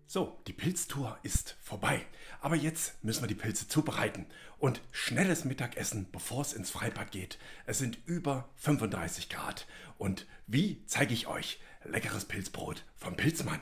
So, die Pilztour ist vorbei. Aber jetzt müssen wir die Pilze zubereiten. Und schnelles Mittagessen, bevor es ins Freibad geht. Es sind über 35 Grad. Und wie zeige ich euch? Leckeres Pilzbrot vom Pilzmann.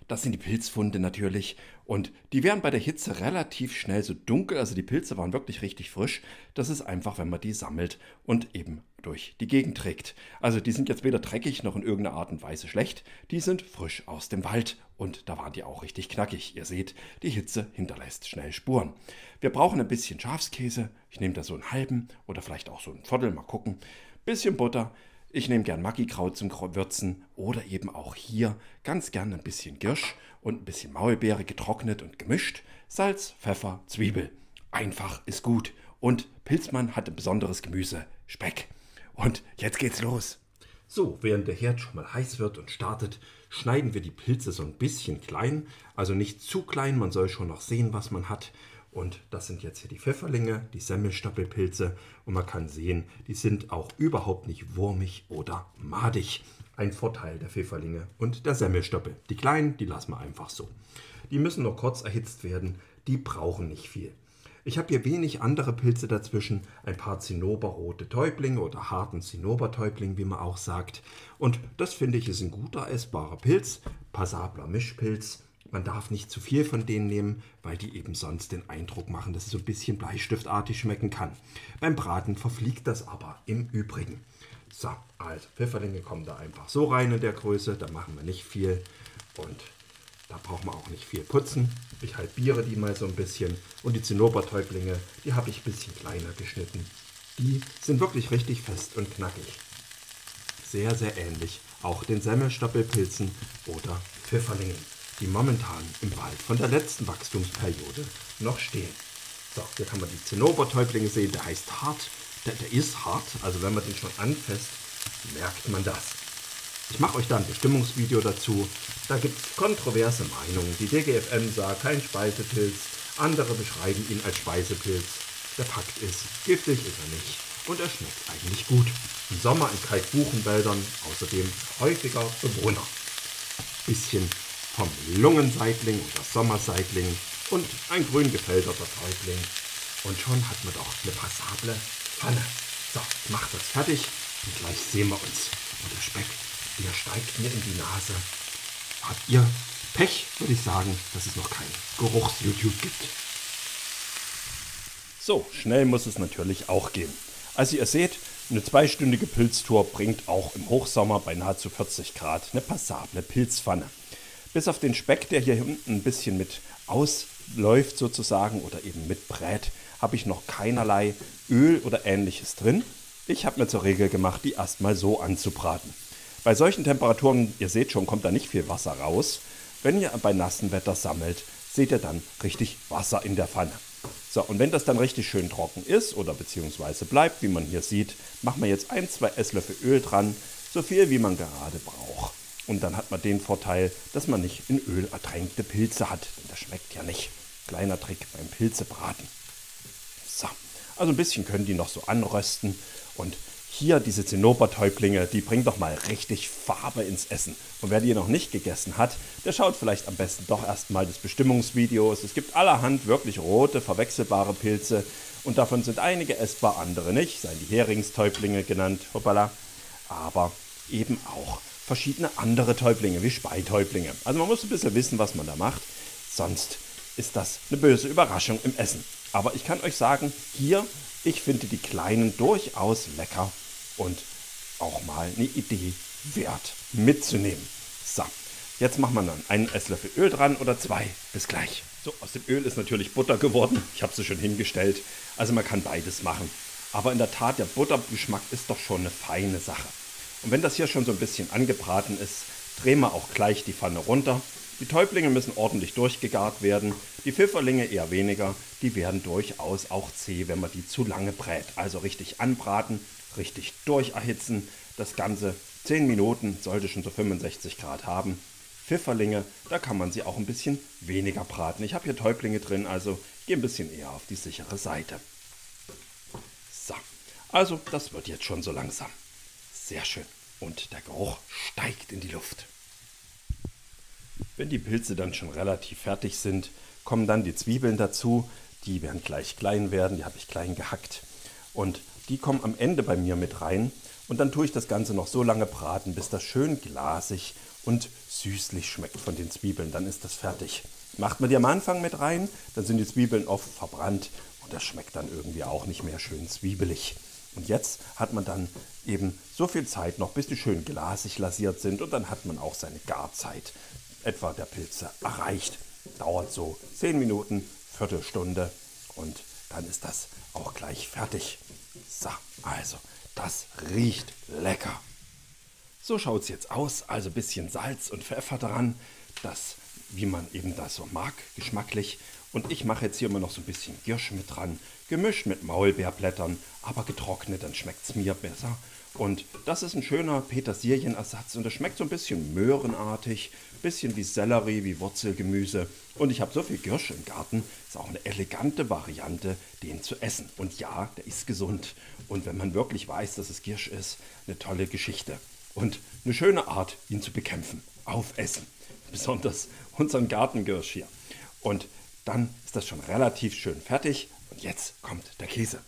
Das sind die Pilzfunde natürlich und die werden bei der Hitze relativ schnell so dunkel, also die Pilze waren wirklich richtig frisch. Das ist einfach, wenn man die sammelt und eben durch die Gegend trägt. Also die sind jetzt weder dreckig noch in irgendeiner Art und Weise schlecht, die sind frisch aus dem Wald und da waren die auch richtig knackig. Ihr seht, die Hitze hinterlässt schnell Spuren. Wir brauchen ein bisschen Schafskäse, ich nehme da so einen halben oder vielleicht auch so einen Viertel, mal gucken. Bisschen Butter. Ich nehme gern Maggi-Kraut zum Würzen oder eben auch hier ganz gern ein bisschen Girsch und ein bisschen Maulbeere getrocknet und gemischt. Salz, Pfeffer, Zwiebel. Einfach ist gut. Und Pilzmann hat ein besonderes Gemüse, Speck. Und jetzt geht's los. So, während der Herd schon mal heiß wird und startet, schneiden wir die Pilze so ein bisschen klein. Also nicht zu klein, man soll schon noch sehen, was man hat. Und das sind jetzt hier die Pfifferlinge, die Semmelstoppelpilze. Und man kann sehen, die sind auch überhaupt nicht wurmig oder madig. Ein Vorteil der Pfifferlinge und der Semmelstoppel. Die kleinen, die lassen wir einfach so. Die müssen nur kurz erhitzt werden, die brauchen nicht viel. Ich habe hier wenig andere Pilze dazwischen, ein paar zinnoberrote Täublinge oder harten Zinnobertäubling, wie man auch sagt. Und das finde ich ist ein guter essbarer Pilz, passabler Mischpilz. Man darf nicht zu viel von denen nehmen, weil die eben sonst den Eindruck machen, dass es so ein bisschen bleistiftartig schmecken kann. Beim Braten verfliegt das aber im Übrigen. So, also Pfifferlinge kommen da einfach so rein in der Größe, da machen wir nicht viel und da braucht man auch nicht viel putzen. Ich halbiere die mal so ein bisschen und die Zinnobertäublinge, die habe ich ein bisschen kleiner geschnitten. Die sind wirklich richtig fest und knackig. Sehr, sehr ähnlich auch den Semmelstoppelpilzen oder Pfifferlingen, die momentan im Wald von der letzten Wachstumsperiode noch stehen. So, hier kann man die Zinnobertäublinge sehen, der heißt hart, der ist hart, also wenn man den schon anfasst, merkt man das. Ich mache euch da ein Bestimmungsvideo dazu, da gibt es kontroverse Meinungen. Die DGFM sagt, kein Speisepilz, andere beschreiben ihn als Speisepilz. Der Fakt ist, giftig ist er nicht und er schmeckt eigentlich gut. Im Sommer in Kalkbuchenwäldern außerdem häufiger Bewohner. Bisschen vom Lungenseitling oder Sommerseitling und ein grün gefälterter Täubling. Und schon hat man doch eine passable Pfanne. So, ich mache das fertig und gleich sehen wir uns. Und der Speck, der steigt mir in die Nase. Habt ihr Pech, würde ich sagen, dass es noch kein Geruchs-YouTube gibt. So, schnell muss es natürlich auch gehen. Also ihr seht, eine 2-stündige Pilztour bringt auch im Hochsommer bei nahezu 40 Grad eine passable Pilzpfanne. Bis auf den Speck, der hier unten ein bisschen mit ausläuft sozusagen oder eben mit brät, habe ich noch keinerlei Öl oder ähnliches drin. Ich habe mir zur Regel gemacht, die erstmal so anzubraten. Bei solchen Temperaturen, ihr seht schon, kommt da nicht viel Wasser raus. Wenn ihr bei nassem Wetter sammelt, seht ihr dann richtig Wasser in der Pfanne. So, und wenn das dann richtig schön trocken ist oder beziehungsweise bleibt, wie man hier sieht, machen wir jetzt 1-2 Esslöffel Öl dran, so viel wie man gerade braucht. Und dann hat man den Vorteil, dass man nicht in Öl ertränkte Pilze hat, denn das schmeckt ja nicht. Kleiner Trick beim Pilzebraten. So, also ein bisschen können die noch so anrösten und hier diese Zinnobertäublinge, die bringen doch mal richtig Farbe ins Essen. Und wer die noch nicht gegessen hat, der schaut vielleicht am besten doch erstmal des Bestimmungsvideos. Es gibt allerhand wirklich rote, verwechselbare Pilze und davon sind einige essbar, andere nicht. Seien die Heringstäublinge genannt, hoppala. Aber eben auch verschiedene andere Täublinge wie Speitäublinge. Also man muss ein bisschen wissen, was man da macht, sonst ist das eine böse Überraschung im Essen. Aber ich kann euch sagen, hier, ich finde die kleinen durchaus lecker und auch mal eine Idee wert mitzunehmen. So, jetzt macht man dann einen Esslöffel Öl dran oder 2. Bis gleich. So, aus dem Öl ist natürlich Butter geworden. Ich habe sie schon hingestellt. Also man kann beides machen. Aber in der Tat, der Buttergeschmack ist doch schon eine feine Sache. Und wenn das hier schon so ein bisschen angebraten ist, drehen wir auch gleich die Pfanne runter. Die Täublinge müssen ordentlich durchgegart werden, die Pfifferlinge eher weniger, die werden durchaus auch zäh, wenn man die zu lange brät. Also richtig anbraten, richtig durcherhitzen, das Ganze 10 Minuten sollte schon so 65 Grad haben. Pfifferlinge, da kann man sie auch ein bisschen weniger braten. Ich habe hier Täublinge drin, also ich gehe ein bisschen eher auf die sichere Seite. So, also das wird jetzt schon so langsam. Sehr schön. Und der Geruch steigt in die Luft. Wenn die Pilze dann schon relativ fertig sind, kommen dann die Zwiebeln dazu. Die werden gleich klein werden, die habe ich klein gehackt. Und die kommen am Ende bei mir mit rein. Und dann tue ich das Ganze noch so lange braten, bis das schön glasig und süßlich schmeckt von den Zwiebeln. Dann ist das fertig. Macht man die am Anfang mit rein, dann sind die Zwiebeln oft verbrannt und das schmeckt dann irgendwie auch nicht mehr schön zwiebelig. Und jetzt hat man dann eben so viel Zeit noch, bis die schön glasig lasiert sind und dann hat man auch seine Garzeit etwa der Pilze erreicht. Dauert so 10 Minuten, Viertelstunde und dann ist das auch gleich fertig. So, also das riecht lecker. So schaut es jetzt aus, also ein bisschen Salz und Pfeffer dran, das, wie man eben das so mag, geschmacklich. Und ich mache jetzt hier immer noch so ein bisschen Giersch mit dran, gemischt mit Maulbeerblättern, aber getrocknet, dann schmeckt es mir besser. Und das ist ein schöner Petersilienersatz und das schmeckt so ein bisschen möhrenartig, ein bisschen wie Sellerie, wie Wurzelgemüse. Und ich habe so viel Giersch im Garten, ist auch eine elegante Variante, den zu essen. Und ja, der ist gesund. Und wenn man wirklich weiß, dass es Giersch ist, eine tolle Geschichte. Und eine schöne Art, ihn zu bekämpfen. Aufessen. Besonders unseren Gartengirsch hier. Und dann ist das schon relativ schön fertig. Und jetzt kommt der Käse.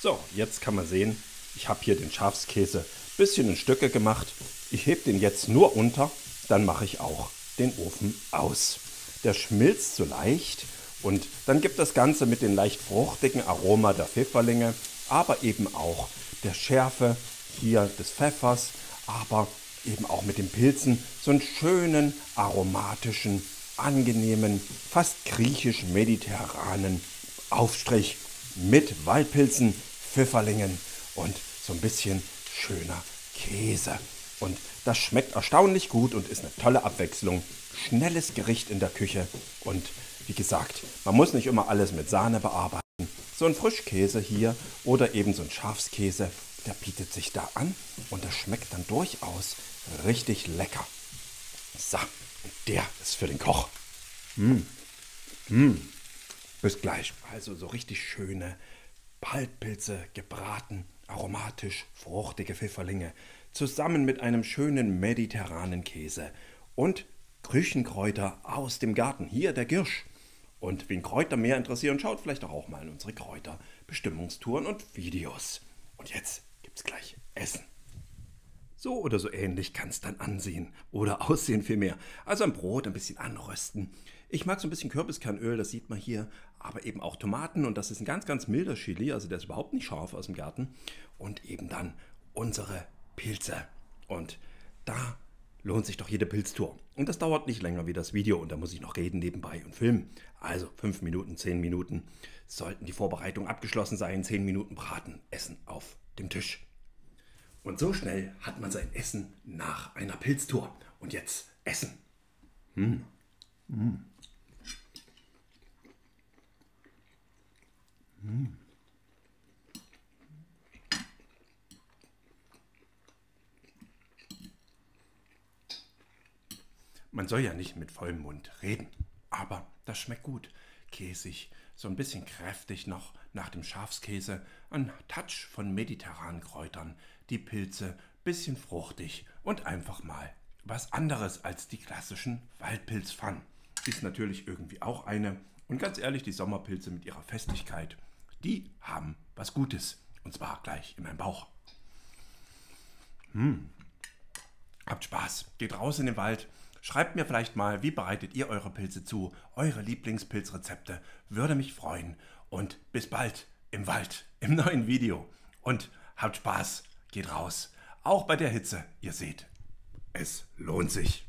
So, jetzt kann man sehen, ich habe hier den Schafskäse ein bisschen in Stücke gemacht. Ich hebe den jetzt nur unter, dann mache ich auch den Ofen aus. Der schmilzt so leicht und dann gibt das Ganze mit dem leicht fruchtigen Aroma der Pfifferlinge, aber eben auch der Schärfe hier des Pfeffers, aber eben auch mit den Pilzen so einen schönen, aromatischen, angenehmen, fast griechisch-mediterranen Aufstrich mit Waldpilzen, Pfifferlingen und so ein bisschen schöner Käse. Und das schmeckt erstaunlich gut und ist eine tolle Abwechslung. Schnelles Gericht in der Küche und wie gesagt, man muss nicht immer alles mit Sahne bearbeiten. So ein Frischkäse hier oder eben so ein Schafskäse, der bietet sich da an und das schmeckt dann durchaus richtig lecker. So, und der ist für den Koch. Bis gleich. Also so richtig schöne Waldpilze gebraten, aromatisch, fruchtige Pfifferlinge, zusammen mit einem schönen mediterranen Käse und Küchenkräuter aus dem Garten. Hier der Giersch. Und wen Kräuter mehr interessieren, schaut vielleicht auch mal in unsere Kräuterbestimmungstouren und Videos. Und jetzt gibt's gleich Essen. So oder so ähnlich kann es dann ansehen oder aussehen vielmehr. Also ein Brot ein bisschen anrösten. Ich mag so ein bisschen Kürbiskernöl, das sieht man hier, aber eben auch Tomaten und das ist ein ganz, ganz milder Chili, also der ist überhaupt nicht scharf aus dem Garten. Und eben dann unsere Pilze. Und da lohnt sich doch jede Pilztour. Und das dauert nicht länger wie das Video und da muss ich noch reden nebenbei und filmen. Also 5 Minuten, 10 Minuten sollten die Vorbereitungen abgeschlossen sein, 10 Minuten braten, Essen auf dem Tisch. Und so schnell hat man sein Essen nach einer Pilztour. Und jetzt Essen. Man soll ja nicht mit vollem Mund reden, aber das schmeckt gut. Käsig, so ein bisschen kräftig noch nach dem Schafskäse, ein Touch von mediterranen Kräutern, die Pilze, bisschen fruchtig und einfach mal was anderes als die klassischen Waldpilzpfannen. Ist natürlich irgendwie auch eine. Und ganz ehrlich, die Sommerpilze mit ihrer Festigkeit, die haben was Gutes. Und zwar gleich in meinem Bauch. Habt Spaß, geht raus in den Wald. Schreibt mir vielleicht mal, wie bereitet ihr eure Pilze zu, eure Lieblingspilzrezepte. Würde mich freuen. Und bis bald im Wald, im neuen Video. Und habt Spaß, geht raus. Auch bei der Hitze, ihr seht, es lohnt sich.